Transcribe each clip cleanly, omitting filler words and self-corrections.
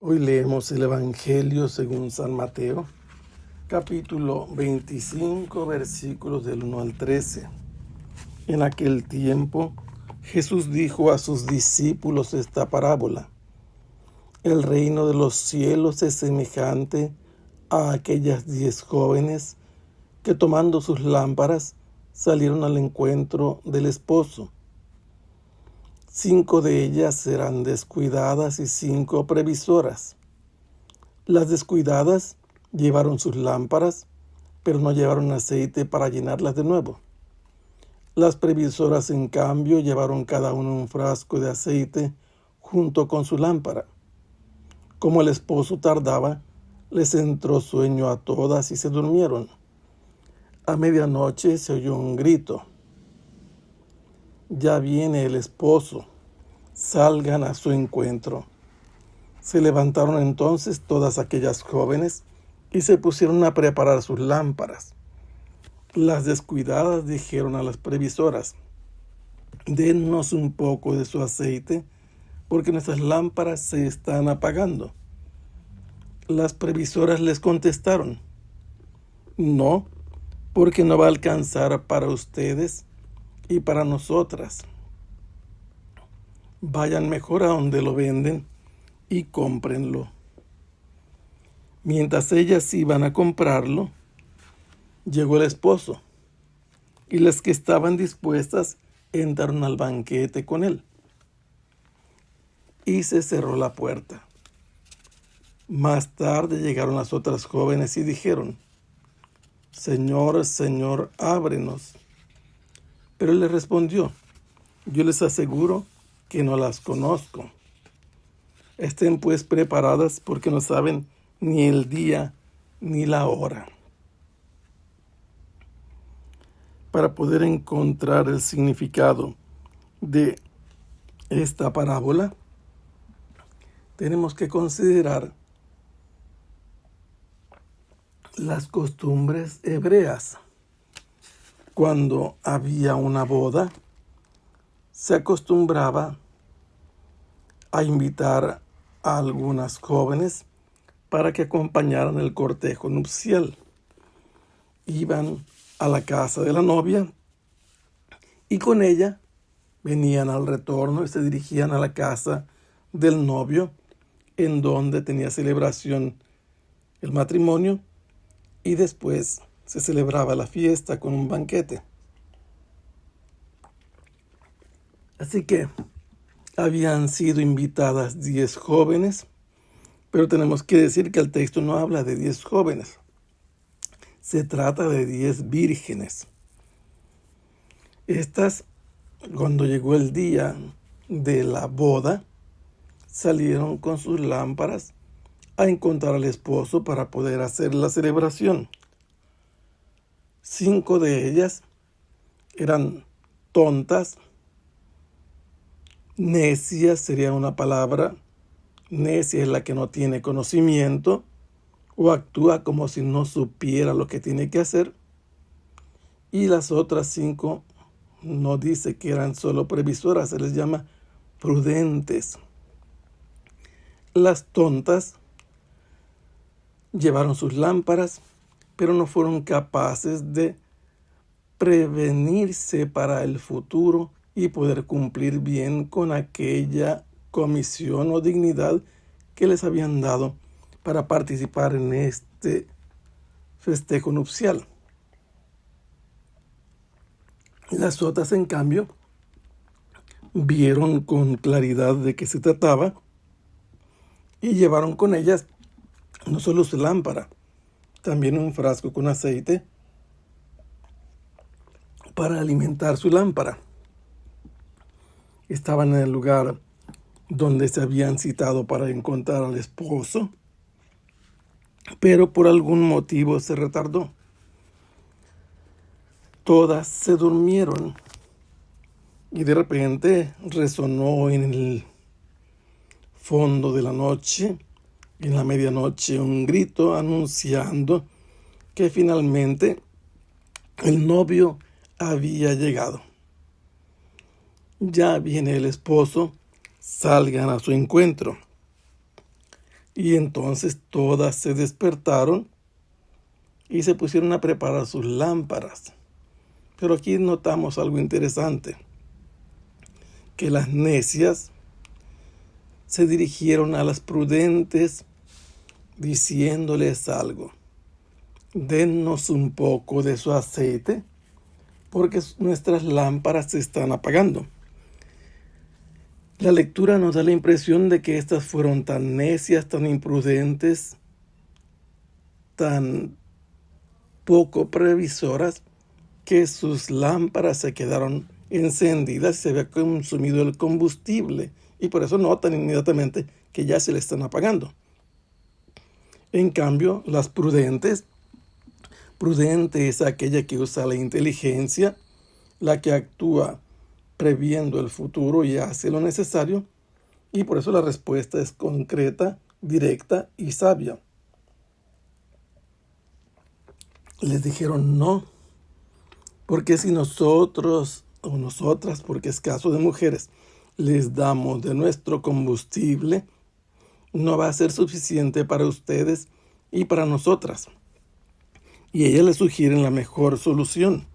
Hoy leemos el Evangelio según San Mateo, capítulo 25, versículos del 1 al 13. En aquel tiempo, Jesús dijo a sus discípulos esta parábola: El reino de los cielos es semejante a aquellas 10 jóvenes que, tomando sus lámparas, salieron al encuentro del esposo. 5 de ellas eran descuidadas y 5 previsoras. Las descuidadas llevaron sus lámparas, pero no llevaron aceite para llenarlas de nuevo. Las previsoras, en cambio, llevaron cada uno un frasco de aceite junto con su lámpara. Como el esposo tardaba, les entró sueño a todas y se durmieron. A medianoche se oyó un grito: Ya viene el esposo, salgan a su encuentro. Se levantaron entonces todas aquellas jóvenes y se pusieron a preparar sus lámparas. Las descuidadas dijeron a las previsoras: Dennos un poco de su aceite, porque nuestras lámparas se están apagando. Las previsoras les contestaron: No, porque no va a alcanzar para ustedes y para nosotras. Vayan mejor a donde lo venden y cómprenlo. Mientras ellas iban a comprarlo, llegó el esposo, y las que estaban dispuestas entraron al banquete con él. Y se cerró la puerta. Más tarde llegaron las otras jóvenes y dijeron: Señor, Señor, ábrenos. Pero él les respondió: Yo les aseguro que no las conozco. Estén pues preparadas, porque no saben ni el día ni la hora. Para poder encontrar el significado de esta parábola, tenemos que considerar las costumbres hebreas. Cuando había una boda, se acostumbraba a invitar a algunas jóvenes para que acompañaran el cortejo nupcial. Iban a la casa de la novia y con ella venían al retorno y se dirigían a la casa del novio, en donde tenía celebración el matrimonio, y después se celebraba la fiesta con un banquete. Así que habían sido invitadas 10 jóvenes, pero tenemos que decir que el texto no habla de 10 jóvenes. Se trata de 10 vírgenes. Estas, cuando llegó el día de la boda, salieron con sus lámparas a encontrar al esposo para poder hacer la celebración. 5 de ellas eran tontas. Necias sería una palabra. Necia es la que no tiene conocimiento o actúa como si no supiera lo que tiene que hacer. Y las otras 5 no dice que eran solo previsoras, se les llama prudentes. Las tontas llevaron sus lámparas, pero no fueron capaces de prevenirse para el futuro y poder cumplir bien con aquella comisión o dignidad que les habían dado para participar en este festejo nupcial. Las otras, en cambio, vieron con claridad de qué se trataba y llevaron con ellas no solo su lámpara, también un frasco con aceite para alimentar su lámpara. Estaban en el lugar donde se habían citado para encontrar al esposo, pero por algún motivo se retardó. Todas se durmieron y de repente resonó en el fondo de la noche, en la medianoche, un grito anunciando que finalmente el novio había llegado. Ya viene el esposo, salgan a su encuentro. Y entonces todas se despertaron y se pusieron a preparar sus lámparas. Pero aquí notamos algo interesante, que las necias se dirigieron a las prudentes diciéndoles algo: dennos un poco de su aceite, porque nuestras lámparas se están apagando. La lectura nos da la impresión de que estas fueron tan necias, tan imprudentes, tan poco previsoras, que sus lámparas se quedaron encendidas y se había consumido el combustible, y por eso notan inmediatamente que ya se le están apagando. En cambio, las prudente es aquella que usa la inteligencia, la que actúa previendo el futuro y hace lo necesario, y por eso la respuesta es concreta, directa y sabia. Les dijeron no, porque si nosotros o nosotras, porque es caso de mujeres, les damos de nuestro combustible, no va a ser suficiente para ustedes y para nosotras. Y ellas les sugieren la mejor solución,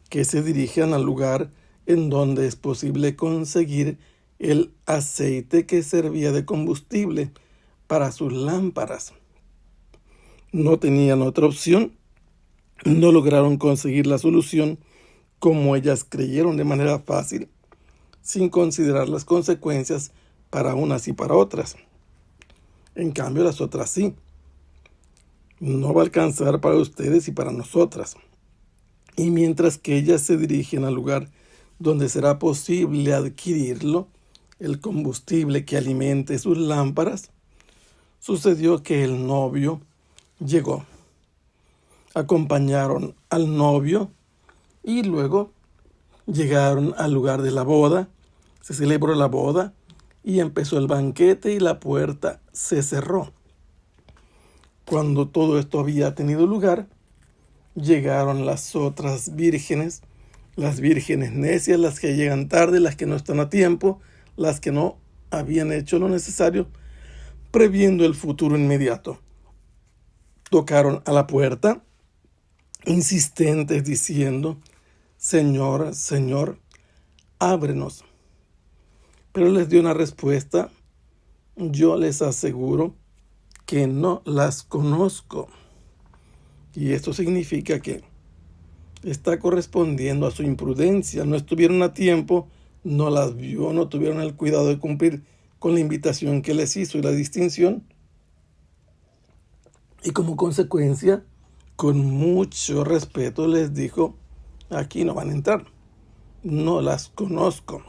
que se dirijan al lugar en donde es posible conseguir el aceite que servía de combustible para sus lámparas. No tenían otra opción, no lograron conseguir la solución como ellas creyeron de manera fácil, sin considerar las consecuencias para unas y para otras. En cambio, las otras sí. No va a alcanzar para ustedes y para nosotras. Y mientras que ellas se dirigen al lugar donde será posible adquirirlo, el combustible que alimente sus lámparas, sucedió que el novio llegó. Acompañaron al novio y luego llegaron al lugar de la boda. Se celebró la boda y empezó el banquete y la puerta se cerró. Cuando todo esto había tenido lugar, llegaron las otras vírgenes, las vírgenes necias, las que llegan tarde, las que no están a tiempo, las que no habían hecho lo necesario, previendo el futuro inmediato. Tocaron a la puerta, insistentes, diciendo: Señor, Señor, ábrenos. Pero les dio una respuesta: yo les aseguro que no las conozco. Y esto significa que está correspondiendo a su imprudencia. No estuvieron a tiempo, no las vio, no tuvieron el cuidado de cumplir con la invitación que les hizo y la distinción. Y como consecuencia, con mucho respeto les dijo: aquí no van a entrar, no las conozco.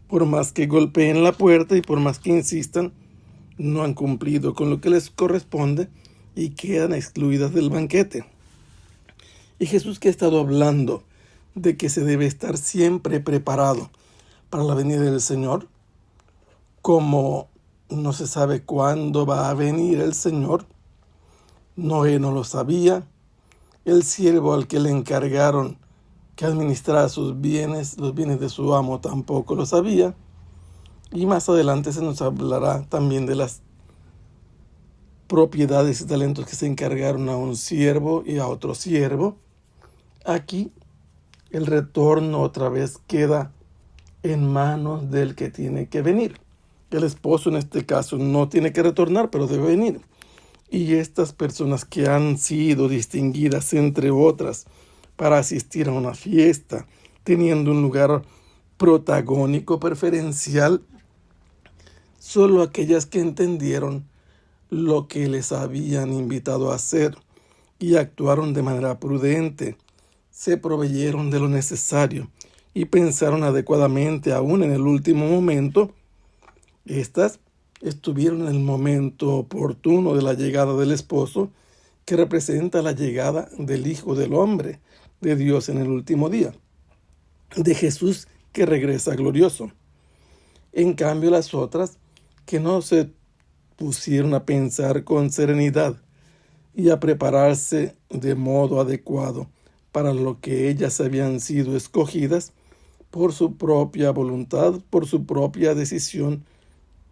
Por más que golpeen la puerta y por más que insistan, no han cumplido con lo que les corresponde y quedan excluidas del banquete. Y Jesús, que ha estado hablando de que se debe estar siempre preparado para la venida del Señor, como no se sabe cuándo va a venir el Señor, Noé no lo sabía, el siervo al que le encargaron que administrara sus bienes, los bienes de su amo, tampoco lo sabía, y más adelante se nos hablará también de las propiedades y talentos que se encargaron a un siervo y a otro siervo. Aquí el retorno otra vez queda en manos del que tiene que venir. El esposo en este caso no tiene que retornar, pero debe venir. Y estas personas que han sido distinguidas, entre otras, para asistir a una fiesta, teniendo un lugar protagónico, preferencial, solo aquellas que entendieron lo que les habían invitado a hacer y actuaron de manera prudente, se proveyeron de lo necesario y pensaron adecuadamente aún en el último momento. Estas estuvieron en el momento oportuno de la llegada del esposo, que representa la llegada del Hijo del Hombre, de Dios en el último día, de Jesús que regresa glorioso. En cambio, las otras, que no se pusieron a pensar con serenidad y a prepararse de modo adecuado para lo que ellas habían sido escogidas por su propia voluntad, por su propia decisión,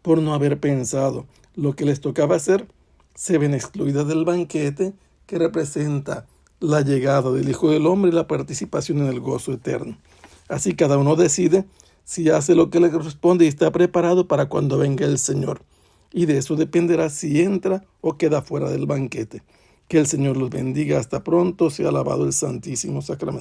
por no haber pensado lo que les tocaba hacer, se ven excluidas del banquete que representa la llegada del Hijo del Hombre y la participación en el gozo eterno. Así cada uno decide si hace lo que le corresponde y está preparado para cuando venga el Señor. Y de eso dependerá si entra o queda fuera del banquete. Que el Señor los bendiga. Hasta pronto. Sea alabado el Santísimo Sacramento.